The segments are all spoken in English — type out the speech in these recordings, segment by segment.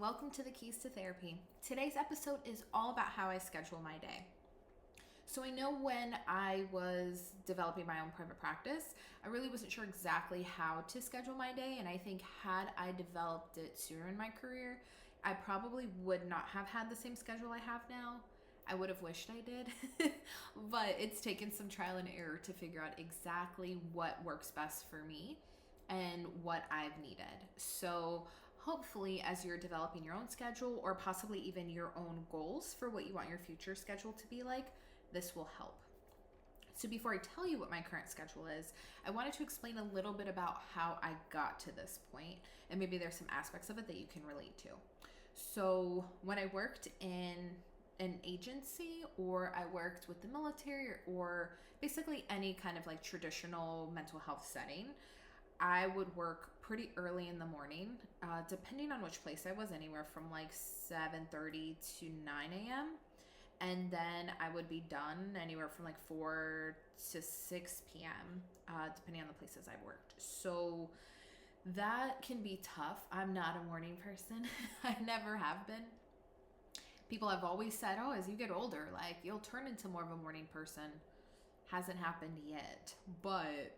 Welcome to the Keys to Therapy. Today's episode is all about how I schedule my day. So I know when I was developing my own private practice, I really wasn't sure exactly how to schedule my day. And I think had I developed it sooner in my career, I probably would not have had the same schedule I have now. I would have wished I did, but it's taken some trial and error to figure out exactly what works best for me and what I've needed. So hopefully as you're developing your own schedule or possibly even your own goals for what you want your future schedule to be like, this will help. So before I tell you what my current schedule is, I wanted to explain a little bit about how I got to this point, and maybe there's some aspects of it that you can relate to. So when I worked in an agency, or I worked with the military, or basically any kind of like traditional mental health setting, I would work pretty early in the morning, depending on which place I was, anywhere from like 7:30 to 9 a.m. And then I would be done anywhere from like 4 to 6 p.m., depending on the places I've worked. So that can be tough. I'm not a morning person. I never have been. People have always said, oh, as you get older, like you'll turn into more of a morning person. Hasn't happened yet, but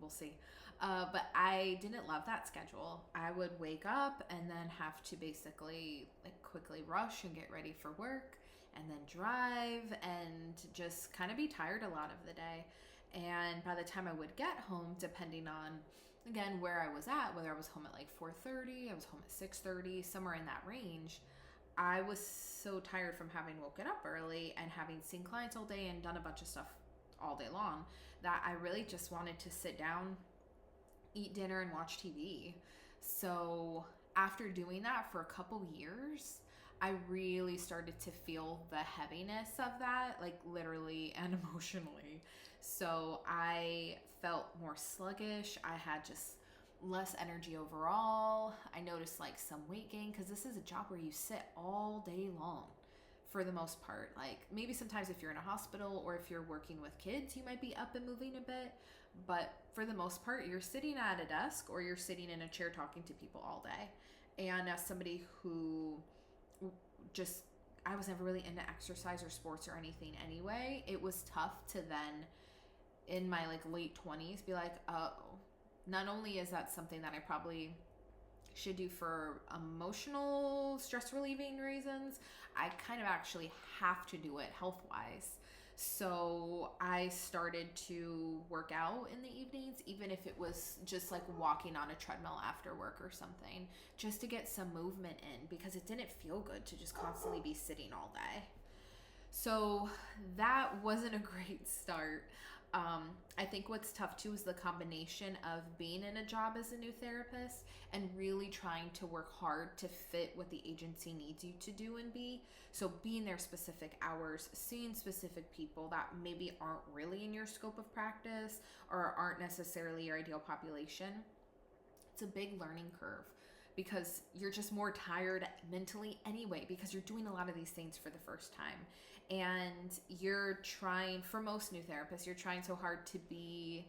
we'll see. But I didn't love that schedule. I would wake up and then have to basically like quickly rush and get ready for work and then drive and just kind of be tired a lot of the day. And by the time I would get home, depending on, again, where I was at, whether I was home at like 4:30, I was home at 6:30, somewhere in that range, I was so tired from having woken up early and having seen clients all day and done a bunch of stuff all day long that I really just wanted to sit down, eat dinner, and watch TV. So after doing that for a couple years, I really started to feel the heaviness of that, like literally and emotionally. So I felt more sluggish. I had just less energy overall. I noticed like some weight gain because this is a job where you sit all day long for the most part. Like maybe sometimes if you're in a hospital or if you're working with kids, you might be up and moving a bit. But for the most part, you're sitting at a desk or you're sitting in a chair talking to people all day. And as somebody who just, I was never really into exercise or sports or anything anyway, it was tough to then in my like late 20s be like, oh, not only is that something that I probably should do for emotional stress relieving reasons, I kind of actually have to do it health wise. So I started to work out in the evenings, even if it was just like walking on a treadmill after work or something, just to get some movement in because it didn't feel good to just constantly be sitting all day. So that wasn't a great start. I think what's tough too is the combination of being in a job as a new therapist and really trying to work hard to fit what the agency needs you to do and be. So being there specific hours, seeing specific people that maybe aren't really in your scope of practice or aren't necessarily your ideal population. It's a big learning curve because you're just more tired mentally anyway because you're doing a lot of these things for the first time. And you're trying, for most new therapists, you're trying so hard to be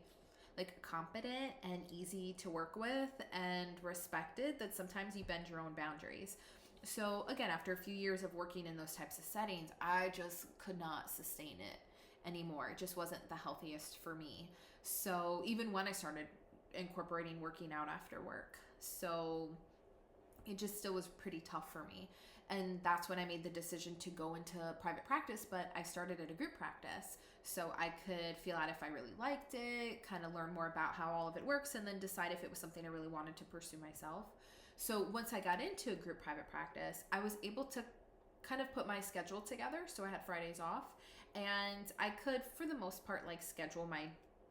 like competent and easy to work with and respected that sometimes you bend your own boundaries. So again, after a few years of working in those types of settings, I just could not sustain it anymore. It just wasn't the healthiest for me. So even when I started incorporating working out after work, so it just still was pretty tough for me. And that's when I made the decision to go into private practice, but I started at a group practice so I could feel out if I really liked it, kind of learn more about how all of it works, and then decide if it was something I really wanted to pursue myself. So once I got into a group private practice, I was able to kind of put my schedule together. So I had Fridays off and I could, for the most part, like schedule my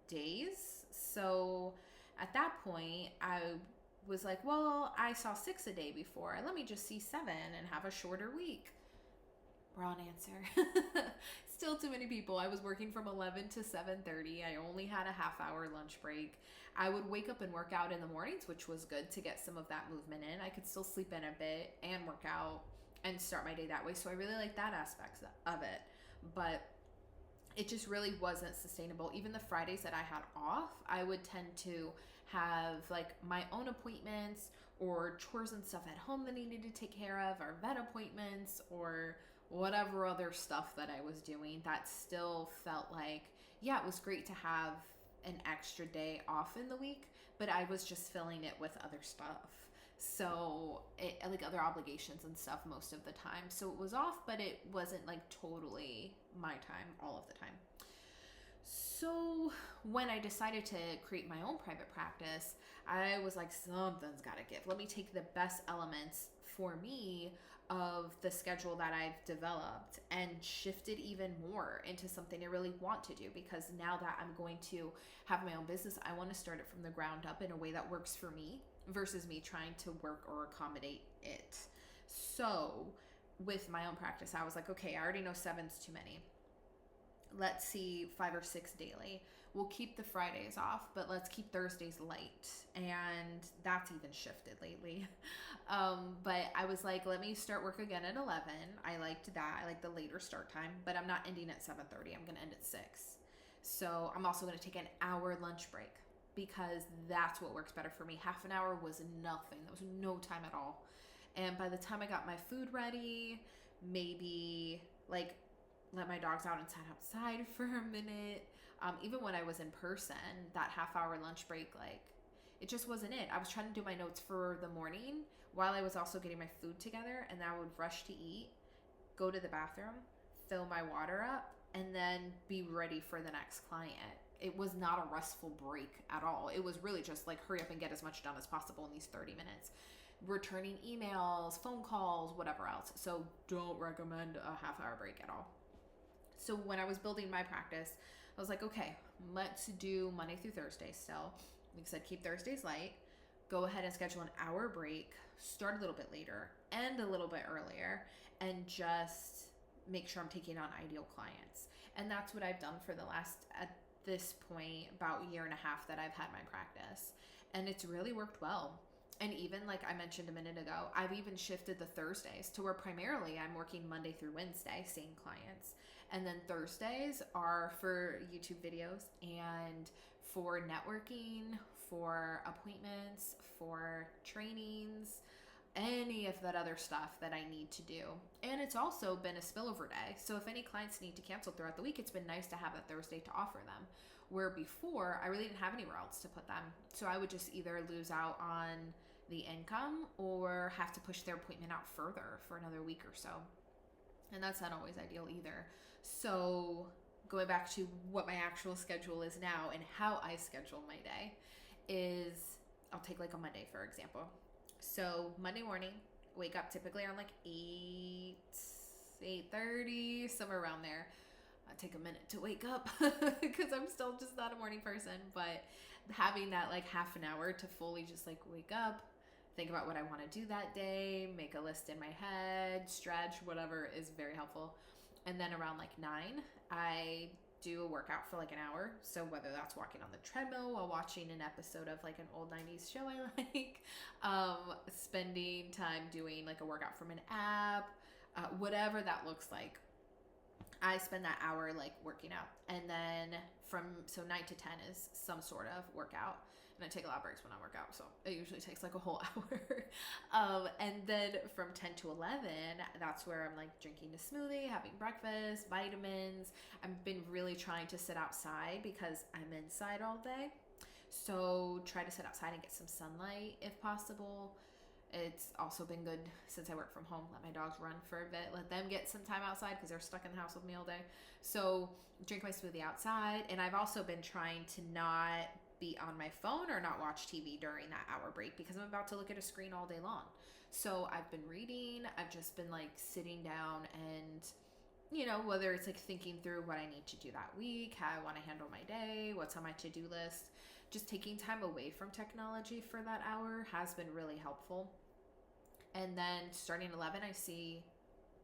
days. So at that point, I was like, well, I saw 6 a day before. Let me just see 7 and have a shorter week. Wrong answer. Still too many people. I was working from 11 to 7:30. I only had a half-hour lunch break. I would wake up and work out in the mornings, which was good to get some of that movement in. I could still sleep in a bit and work out and start my day that way. So I really like that aspect of it. But it just really wasn't sustainable. Even the Fridays that I had off, I would tend to have like my own appointments or chores and stuff at home that I needed to take care of, or vet appointments, or whatever other stuff that I was doing that still felt like, yeah, it was great to have an extra day off in the week, but I was just filling it with other stuff. So like other obligations and stuff most of the time. So it was off, but it wasn't like totally my time all of the time. So when I decided to create my own private practice, I was like, something's got to give. Let me take the best elements for me of the schedule that I've developed and shift it even more into something I really want to do, because now that I'm going to have my own business, I want to start it from the ground up in a way that works for me versus me trying to work or accommodate it. So with my own practice, I was like, okay, I already know 7's too many. Let's see 5 or 6 daily. We'll keep the Fridays off, but let's keep Thursdays light. And that's even shifted lately. But I was like, let me start work again at 11. I liked that. I like the later start time, but I'm not ending at 7:30. I'm going to end at 6. So I'm also going to take an hour lunch break, because that's what works better for me. Half an hour was nothing. That was no time at all. And by the time I got my food ready, maybe like let my dogs out and sat outside for a minute. Even when I was in person, that half-hour lunch break, like, it just wasn't it. I was trying to do my notes for the morning while I was also getting my food together, and I would rush to eat, go to the bathroom, fill my water up, and then be ready for the next client. It was not a restful break at all. It was really just like, hurry up and get as much done as possible in these 30 minutes. Returning emails, phone calls, whatever else. So don't recommend a half-hour break at all. So when I was building my practice, I was like, okay, let's do Monday through Thursday still. Like I said, keep Thursdays light. Go ahead and schedule an hour break. Start a little bit later, end a little bit earlier, and just make sure I'm taking on ideal clients. And that's what I've done for the last, at this point, about a year and a half that I've had my practice. And it's really worked well. And even like I mentioned a minute ago, I've even shifted the Thursdays to where primarily I'm working Monday through Wednesday, seeing clients. And then Thursdays are for YouTube videos and for networking, for appointments, for trainings, any of that other stuff that I need to do. And it's also been a spillover day. So if any clients need to cancel throughout the week, it's been nice to have a Thursday to offer them. Where before, I really didn't have anywhere else to put them. So I would just either lose out on the income or have to push their appointment out further for another week or so. And that's not always ideal either. So going back to what my actual schedule is now and how I schedule my day is, I'll take like a Monday, for example. So Monday morning, wake up typically around like 8:30, somewhere around there. I take a minute to wake up because I'm still just not a morning person, but having that like half an hour to fully just like wake up, think about what I want to do that day, make a list in my head, stretch, whatever is very helpful. And then around like 9, I do a workout for like an hour. So whether that's walking on the treadmill while watching an episode of like an old 90s show I like, spending time doing like a workout from an app, whatever that looks like. I spend that hour like working out. And then so 9 to 10 is some sort of workout. And I take a lot of breaks when I work out, so it usually takes like a whole hour. And then from 10 to 11, that's where I'm like drinking a smoothie, having breakfast, vitamins. I've been really trying to sit outside because I'm inside all day. So try to sit outside and get some sunlight if possible. It's also been good since I work from home. Let my dogs run for a bit. Let them get some time outside because they're stuck in the house with me all day. So drink my smoothie outside. And I've also been trying to not be on my phone or not watch TV during that hour break because I'm about to look at a screen all day long. So I've been reading. I've just been like sitting down and, you know, whether it's like thinking through what I need to do that week, how I want to handle my day, what's on my to-do list. Just taking time away from technology for that hour has been really helpful. And then starting 11, I see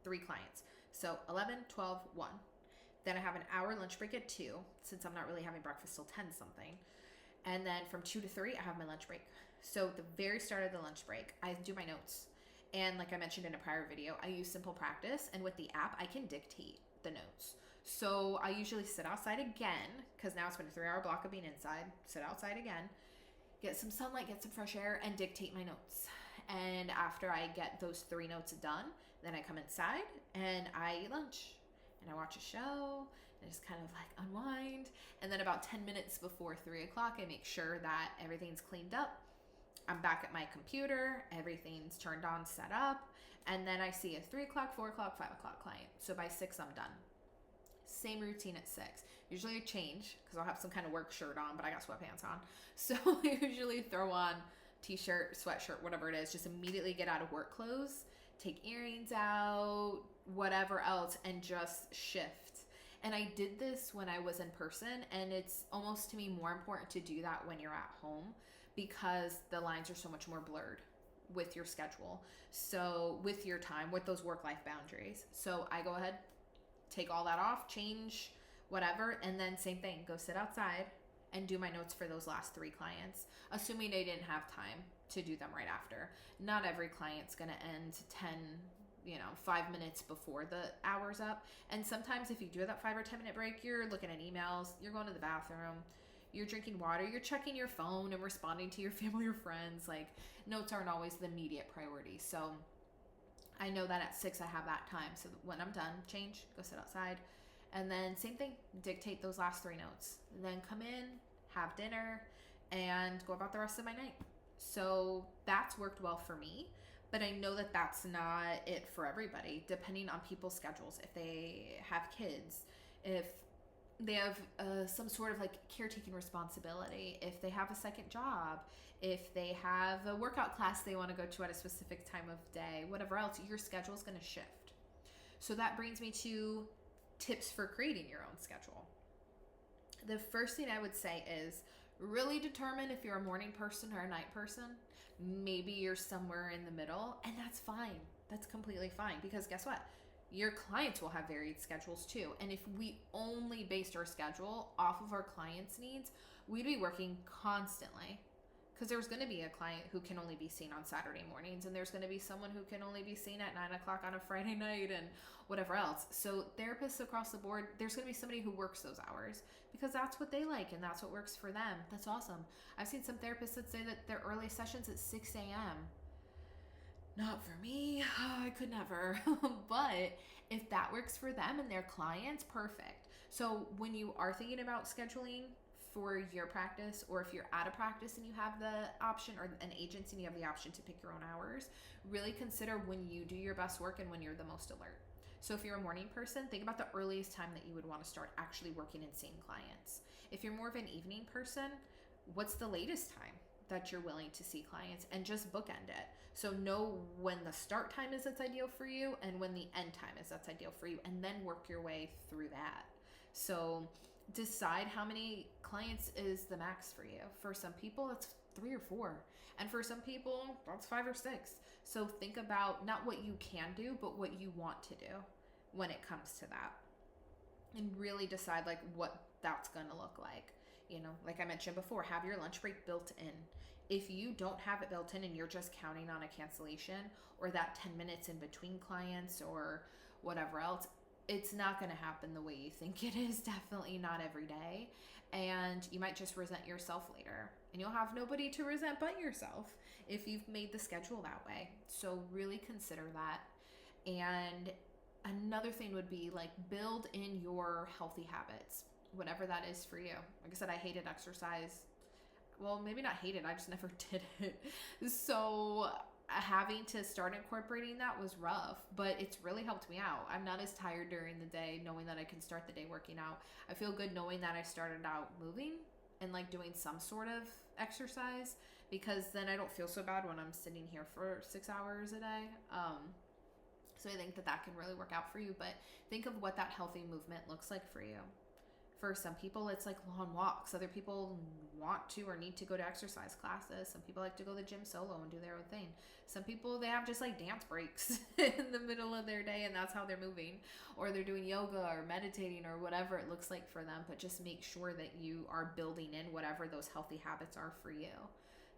3 clients. So 11, 12, 1. Then I have an hour lunch break at 2, since I'm not really having breakfast till 10 something. And then from 2 to 3, I have my lunch break. So at the very start of the lunch break, I do my notes. And like I mentioned in a prior video, I use Simple Practice. And with the app, I can dictate the notes. So I usually sit outside again, because now it's been a 3-hour block of being inside. Sit outside again, get some sunlight, get some fresh air, and dictate my notes. And after I get those 3 notes done, then I come inside and I eat lunch and I watch a show and just kind of like unwind. And then about 10 minutes before 3 o'clock, I make sure that everything's cleaned up. I'm back at my computer, everything's turned on, set up, and then I see a 3 o'clock, 4 o'clock, 5 o'clock client. So by 6, I'm done. Same routine at 6. Usually I change because I'll have some kind of work shirt on, but I got sweatpants on. So I usually throw on t-shirt, sweatshirt, whatever it is, just immediately get out of work clothes, take earrings out, whatever else, and just shift. And I did this when I was in person, and it's almost to me more important to do that when you're at home because the lines are so much more blurred with your schedule. So with your time, with those work-life boundaries. So I go ahead, take all that off, change whatever, and then same thing, go sit outside and do my notes for those last 3 clients, assuming they didn't have time to do them right after. Not every client's going to end 5 minutes before the hour's up. And sometimes if you do that 5 or 10 minute break, you're looking at emails, you're going to the bathroom, you're drinking water, you're checking your phone and responding to your family or friends. Like, notes aren't always the immediate priority. So I know that at 6 I have that time. So when I'm done, change, go sit outside. And then same thing, dictate those last 3 notes. And then come in, have dinner, and go about the rest of my night. So that's worked well for me. But I know that that's not it for everybody, depending on people's schedules. If they have kids, if they have some sort of like caretaking responsibility, if they have a second job, if they have a workout class they want to go to at a specific time of day, whatever else, your schedule is going to shift. So that brings me to tips for creating your own schedule. The first thing I would say is really determine if you're a morning person or a night person. Maybe you're somewhere in the middle, and that's fine. That's completely fine, because guess what? Your clients will have varied schedules too. And if we only based our schedule off of our clients' needs, we'd be working constantly, because there's going to be a client who can only be seen on Saturday mornings, and there's going to be someone who can only be seen at 9 o'clock on a Friday night and whatever else. So therapists across the board, there's going to be somebody who works those hours because that's what they like and that's what works for them. That's awesome. I've seen some therapists that say that their early sessions at 6 a.m. Not for me. I could never. But if that works for them and their clients, perfect. So when you are thinking about scheduling for your practice, or if you're at a practice and you have the option, or an agency and you have the option to pick your own hours, really consider when you do your best work and when you're the most alert. So if you're a morning person, think about the earliest time that you would want to start actually working and seeing clients. If you're more of an evening person, what's the latest time that you're willing to see clients, and just bookend it. So know when the start time is that's ideal for you and when the end time is that's ideal for you, and then work your way through that. So decide how many clients is the max for you. For some people, it's 3 or 4. And for some people, that's 5 or 6. So think about not what you can do, but what you want to do when it comes to that. And really decide like what that's going to look like. You know, like I mentioned before, have your lunch break built in. If you don't have it built in and you're just counting on a cancellation or that 10 minutes in between clients or whatever else, it's not going to happen the way you think it is. Definitely not every day. And you might just resent yourself later. And you'll have nobody to resent but yourself if you've made the schedule that way. So really consider that. And another thing would be like build in your healthy habits, whatever that is for you. Like I said, I hated exercise. Well, maybe not hated, I just never did it. So having to start incorporating that was rough, but it's really helped me out. I'm not as tired during the day knowing that I can start the day working out. I feel good knowing that I started out moving and like doing some sort of exercise, because then I don't feel so bad when I'm sitting here for 6 hours a day. So I think that that can really work out for you, but think of what that healthy movement looks like for you. For some people, it's like long walks. Other people want to or need to go to exercise classes. Some people like to go to the gym solo and do their own thing. Some people, they have just like dance breaks in the middle of their day, and that's how they're moving. Or they're doing yoga or meditating or whatever it looks like for them. But just make sure that you are building in whatever those healthy habits are for you.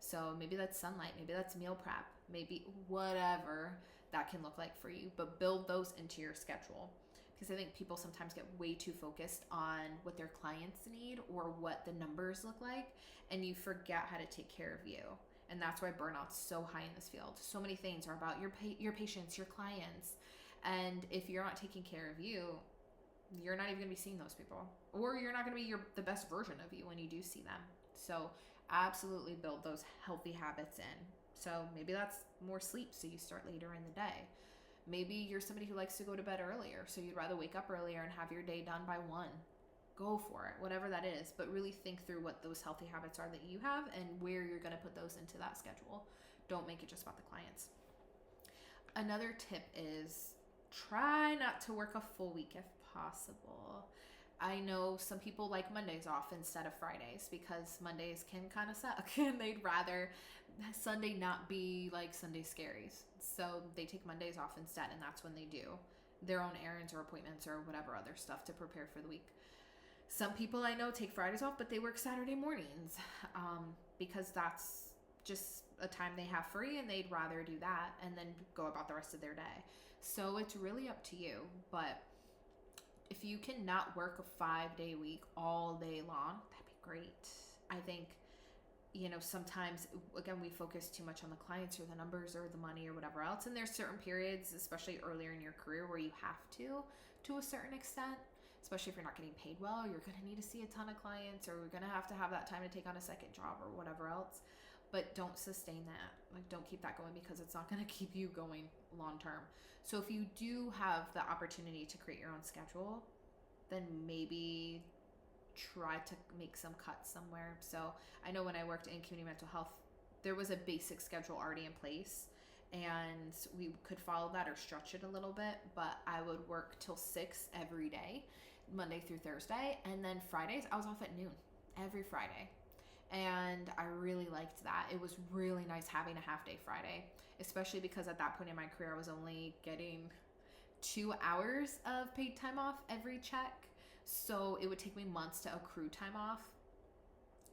So maybe that's sunlight. Maybe that's meal prep. Maybe whatever that can look like for you. But build those into your schedule. because I think people sometimes get way too focused on what their clients need or what the numbers look like, and you forget how to take care of you. And that's why burnout's so high in this field. So many things are about your patients, your clients, and if you're not taking care of you, you're not even going to be seeing those people, or you're not going to be the best version of you when you do see them. So absolutely build those healthy habits in. So maybe that's more sleep, so you start later in the day. Maybe you're somebody who likes to go to bed earlier, so you'd rather wake up earlier and have your day done by 1. Go for it, whatever that is. But really think through what those healthy habits are that you have and where you're going to put those into that schedule. Don't make it just about the clients. Another tip is try not to work a full week if possible. I know some people like Mondays off instead of Fridays because Mondays can kind of suck and they'd rather Sunday not be like Sunday scaries. So they take Mondays off instead, and that's when they do their own errands or appointments or whatever other stuff to prepare for the week. Some people I know take Fridays off, but they work Saturday mornings because that's just a time they have free and they'd rather do that and then go about the rest of their day. So it's really up to you. But if you cannot work a 5-day week all day long, that'd be great. I think, sometimes, again, we focus too much on the clients or the numbers or the money or whatever else. And there's certain periods, especially earlier in your career, where you have to a certain extent, especially if you're not getting paid well, you're going to need to see a ton of clients, or you're going to have that time to take on a second job or whatever else. But don't sustain that. Don't keep that going, because it's not going to keep you going long term. So if you do have the opportunity to create your own schedule, then maybe try to make some cuts somewhere. So I know when I worked in community mental health, there was a basic schedule already in place, and we could follow that or stretch it a little bit, but I would work till 6 every day, Monday through Thursday, and then Fridays I was off at noon every Friday. And I really liked that. It was really nice having a half day Friday, especially because at that point in my career, I was only getting 2 hours of paid time off every check. So it would take me months to accrue time off.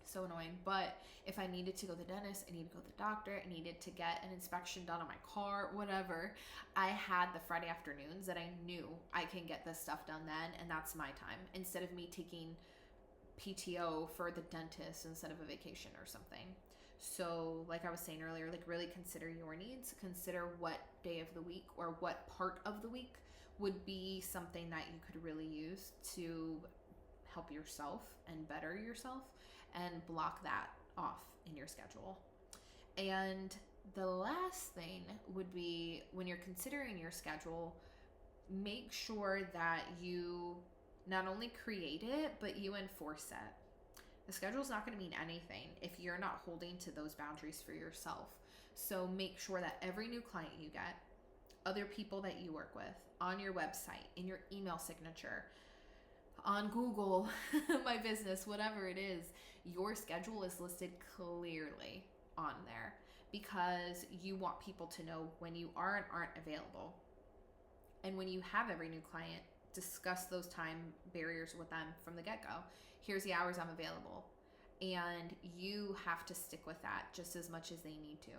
So annoying. But if I needed to go to the dentist, I needed to go to the doctor, I needed to get an inspection done on my car, whatever, I had the Friday afternoons that I knew I can get this stuff done then, and that's my time, instead of me taking PTO for the dentist instead of a vacation or something. So like I was saying earlier, really consider your needs. Consider what day of the week or what part of the week would be something that you could really use to help yourself and better yourself, and block that off in your schedule. And the last thing would be, when you're considering your schedule, make sure that you not only create it, but you enforce it. The schedule is not going to mean anything if you're not holding to those boundaries for yourself. So make sure that every new client you get, other people that you work with, on your website, in your email signature, on Google, My Business, whatever it is, your schedule is listed clearly on there, because you want people to know when you are and aren't available. And when you have every new client, discuss those time barriers with them from the get-go. Here's the hours I'm available. And you have to stick with that just as much as they need to.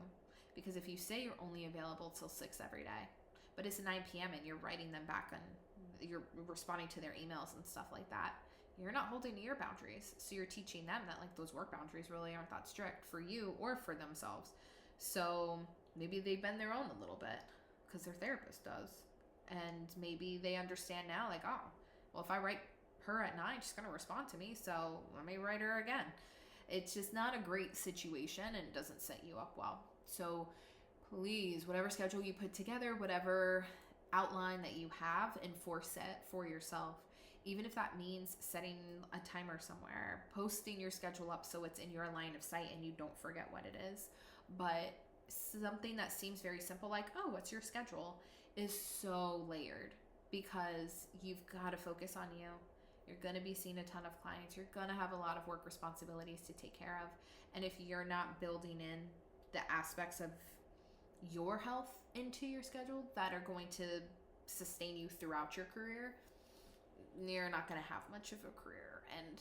Because if you say you're only available till 6 every day, but it's 9 p.m. and you're writing them back and you're responding to their emails and stuff like that, you're not holding to your boundaries. So you're teaching them that those work boundaries really aren't that strict for you or for themselves. So maybe they bend their own a little bit because their therapist does. And maybe they understand now, oh, well, if I write her at 9, she's going to respond to me, so let me write her again. It's just not a great situation, and it doesn't set you up well. So please, whatever schedule you put together, whatever outline that you have, enforce it for yourself. Even if that means setting a timer somewhere, posting your schedule up so it's in your line of sight and you don't forget what it is. But something that seems very simple, oh, what's your schedule, is so layered, because you've got to focus on you. You're going to be seeing a ton of clients. You're going to have a lot of work responsibilities to take care of. And if you're not building in the aspects of your health into your schedule that are going to sustain you throughout your career, you're not going to have much of a career. And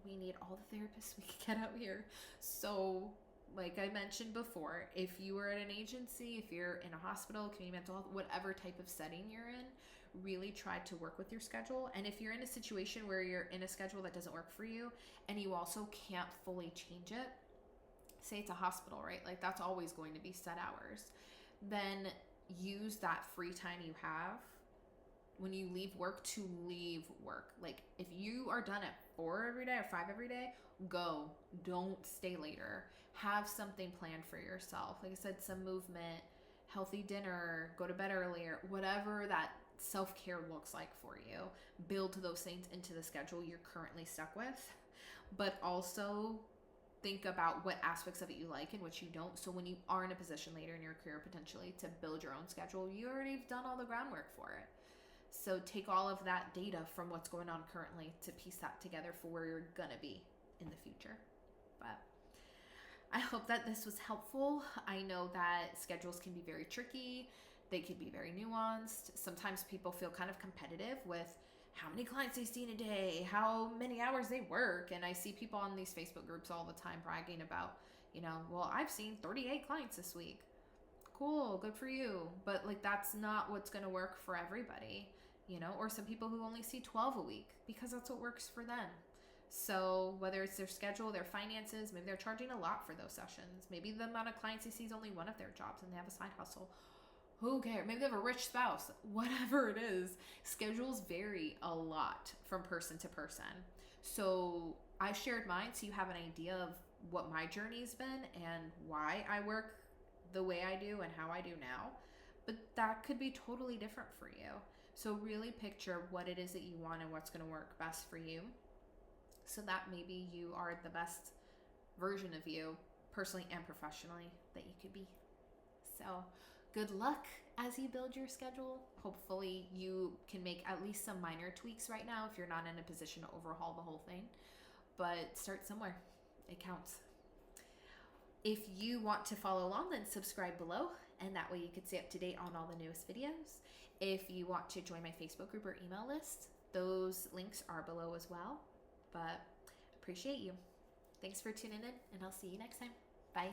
we need all the therapists we can get out here. So like I mentioned before, if you are at an agency, if you're in a hospital, community mental health, whatever type of setting you're in, really try to work with your schedule. And if you're in a situation where you're in a schedule that doesn't work for you and you also can't fully change it, say it's a hospital, right? Like that's always going to be set hours. Then use that free time you have when you leave work to leave work. Like if you are done at 4 every day or 5 every day, go. Don't stay later. Have something planned for yourself. Like I said, some movement, healthy dinner, go to bed earlier, whatever that self-care looks like for you. Build those things into the schedule you're currently stuck with, but also think about what aspects of it you like and which you don't. So when you are in a position later in your career potentially to build your own schedule, you already have done all the groundwork for it. So take all of that data from what's going on currently to piece that together for where you're gonna be in the future. But I hope that this was helpful. I know that schedules can be very tricky. They can be very nuanced. Sometimes people feel kind of competitive with how many clients they see in a day, how many hours they work. And I see people on these Facebook groups all the time bragging about, well, I've seen 38 clients this week. Cool, good for you. But like, that's not what's going to work for everybody, or some people who only see 12 a week because that's what works for them. So whether it's their schedule, their finances, maybe they're charging a lot for those sessions. Maybe the amount of clients they see is only one of their jobs and they have a side hustle. Who cares? Maybe they have a rich spouse. Whatever it is, schedules vary a lot from person to person. So I shared mine so you have an idea of what my journey's been and why I work the way I do and how I do now. But that could be totally different for you. So really picture what it is that you want and what's going to work best for you, so that maybe you are the best version of you, personally and professionally, that you could be. So good luck as you build your schedule. Hopefully you can make at least some minor tweaks right now if you're not in a position to overhaul the whole thing. But start somewhere. It counts. If you want to follow along, then subscribe below, and that way you can stay up to date on all the newest videos. If you want to join my Facebook group or email list, those links are below as well. But appreciate you. Thanks for tuning in, and I'll see you next time. Bye.